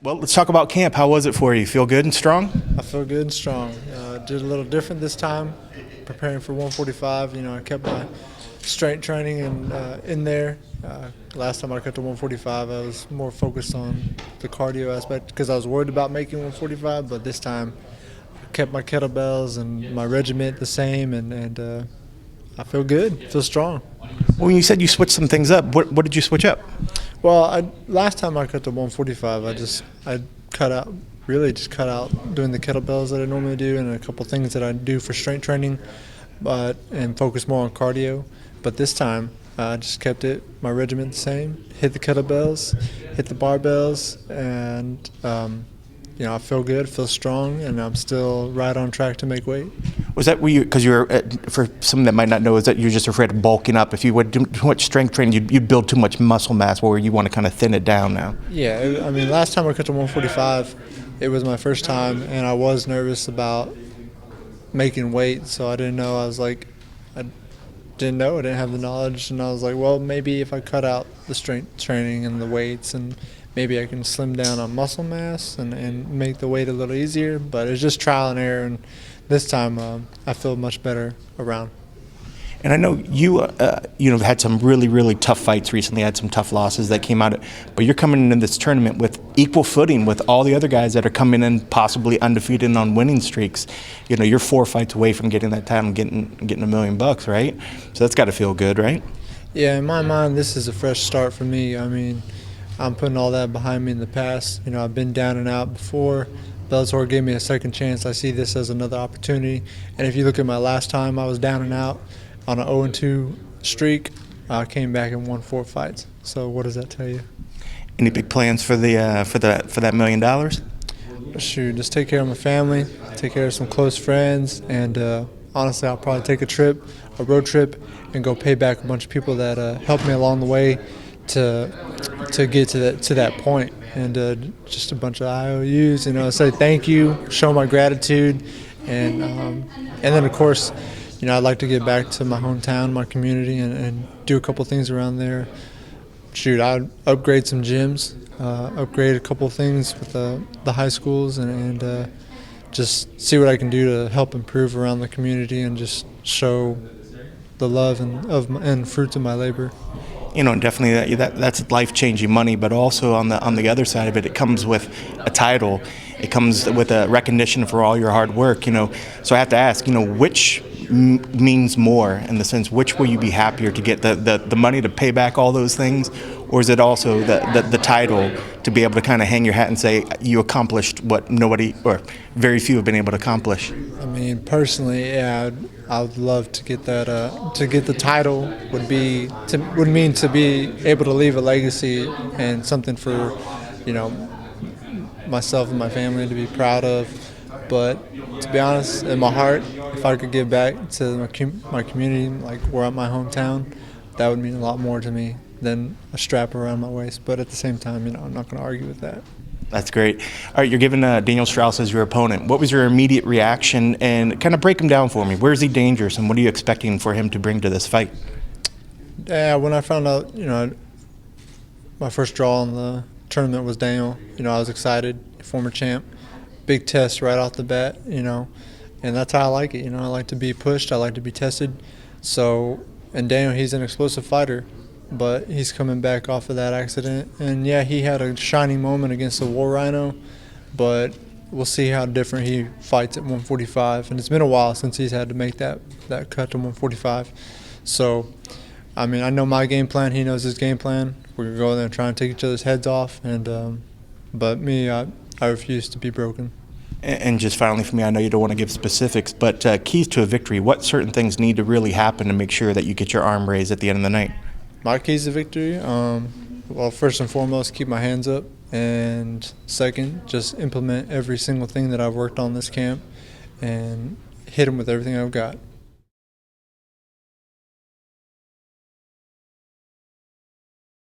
Well, let's talk about camp. How was it for you? Feel good and strong? I feel good and strong. Did a little different this time, preparing for 145. I kept my strength training in there. Last time I cut to 145, I was more focused on the cardio aspect because I was worried about making 145. But this time, I kept my kettlebells and my regiment the same, and I feel good. Feel strong. Well, you said you switched some things up. What did you switch up? Well, last time I cut to 145, I cut out doing the kettlebells that I normally do and a couple things that I do for strength training, and focus more on cardio. But this time, I just kept my regiment the same. Hit the kettlebells, hit the barbells, and I feel good, feel strong, and I'm still right on track to make weight. Was that because for some that might not know, is that you're just afraid of bulking up? If you would do too much strength training, you'd build too much muscle mass where you want to kind of thin it down now? Yeah, I mean, last time I cut to 145, it was my first time, and I was nervous about making weight, so I didn't know. I didn't know, I didn't have the knowledge, and I was like, well, maybe if I cut out the strength training and the weights, and maybe I can slim down on muscle mass and make the weight a little easier, but it's just trial and error, and this time I feel much better around. And I know you've had some really, really tough fights recently, had some tough losses that came out, but you're coming into this tournament with equal footing with all the other guys that are coming in possibly undefeated on winning streaks. You're 4 fights away from getting that title and getting $1 million, right? So that's got to feel good, right? Yeah, in my mind, this is a fresh start for me. I mean, I'm putting all that behind me in the past. I've been down and out before. Bellator gave me a second chance. I see this as another opportunity. And if you look at my last time, I was down and out on an 0-2 streak. I came back and won 4 fights. So what does that tell you? Any big plans for that $1 million? Shoot, just take care of my family, take care of some close friends, and honestly, I'll probably take a road trip, and go pay back a bunch of people that helped me along the way to get to that point. And just a bunch of IOUs, say thank you, show my gratitude, and then of course, I'd like to get back to my hometown, my community, and do a couple things around there. Shoot, I'd upgrade some gyms, upgrade a couple things with the high schools, and just see what I can do to help improve around the community and just show the love and fruits of my labor. Definitely that's life-changing money, but also on the other side of it, it comes with a title. It comes with a recognition for all your hard work. So I have to ask, which means more in the sense, which will you be happier to get the money to pay back all those things, or is it also the title to be able to kind of hang your hat and say you accomplished what nobody or very few have been able to accomplish? I mean, personally, yeah, I would love to get that. To get the title would mean to be able to leave a legacy and something for, myself and my family to be proud of. But to be honest, in my heart, if I could give back to my community, like where I'm my hometown, that would mean a lot more to me than a strap around my waist. But at the same time, I'm not going to argue with that. That's great. All right, you're giving Daniel Straus as your opponent. What was your immediate reaction, and kind of break him down for me? Where is he dangerous, and what are you expecting for him to bring to this fight? Yeah, when I found out, my first draw in the tournament was Daniel, I was excited, former champ. Big test right off the bat, and that's how I like it. I like to be pushed, I like to be tested. So, and Daniel, he's an explosive fighter, but he's coming back off of that accident. And yeah, he had a shining moment against the War Rhino, but we'll see how different he fights at 145. And it's been a while since he's had to make that cut to 145. So, I mean, I know my game plan, he knows his game plan. We're going to go there and try and take each other's heads off. And but me, I refuse to be broken. And just finally for me, I know you don't want to give specifics, but keys to a victory, what certain things need to really happen to make sure that you get your arm raised at the end of the night? My keys to victory, well, first and foremost, keep my hands up. And second, just implement every single thing that I've worked on this camp and hit them with everything I've got.